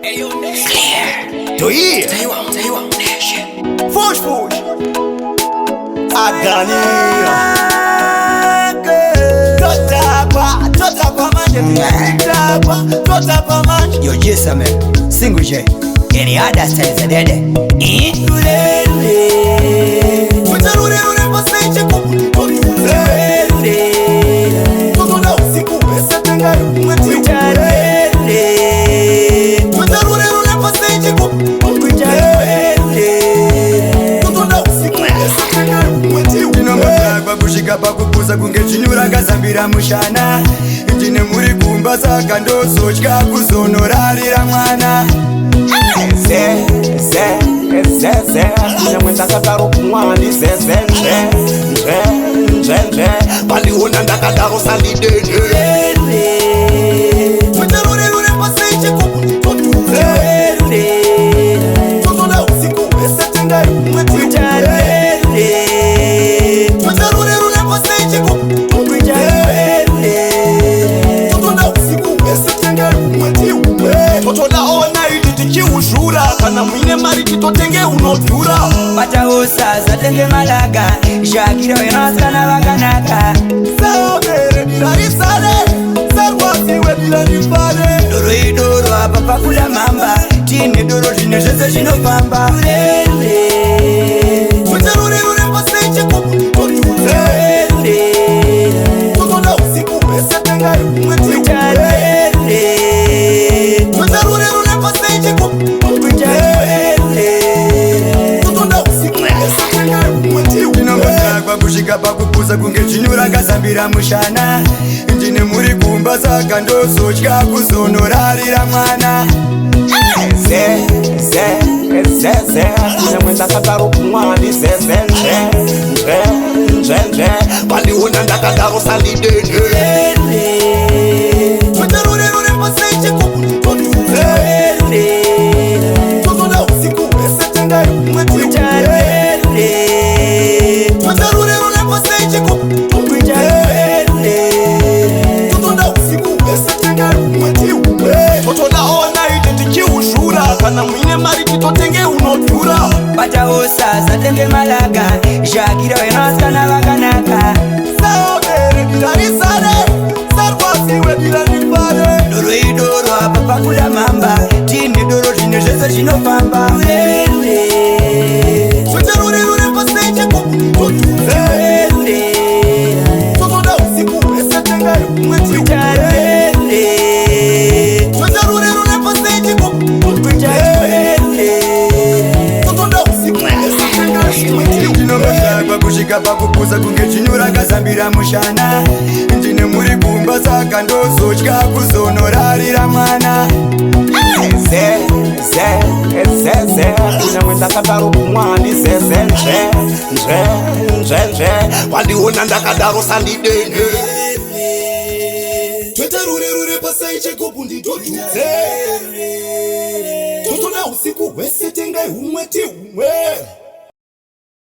Clear. To hear. Fush. Agania. Totapa man. Yo Jessa man. Single J. Any other style is a dead. Pakupuza kunge chinyura ngazambira mushana ndine muri kumba saka ndozotya kuzonorarira mwana nyamwe ndakadaro kumwana nje paliona ndakadaro salidede kana mwine mari titotenge unodhura Vataosaza tenge malaga Shakira wenaskana vakanaka Saobere dirarisare Sarwasi wedirarifare Doro idoro apa pakula mamba Tine doro tine zvese zvinofamba Tuterure paseche kokutorure Totoda usiku wesetenga umweti Tuterure paseche kokutorure kusvika pakupuza kunge chinyura ngazambira mushana ndine muri kumba saka ndozotya kuzonorarira mwana nyamwe ndakadaro kumwana nje paliona ndakadaro salidede kana mwine mari titotenge unodhura Vataosaza tenge malaga Shakira wenaskana vakanaka Saobere dirarisare Sarwasi wedirarifare Doro idoro apa pakula mamba Tine doro tine zvese zvinofamba Tuterure paseche kokutorure Totoda usiku wesetenga umweti Tuterure paseche kokutorure Totoda usiku wesetenga ndinombozvakwa kusvika pakupuza kunge chinyura ngazambira mushana ndine muri kumba saka ndozotya kuzonorarira mwana nyamwe ndakadaro kumwana nje paliona ndakadaro salidede Twetarure pasaiche kopundi totutse Totoda usiku wesetenga umweti umwe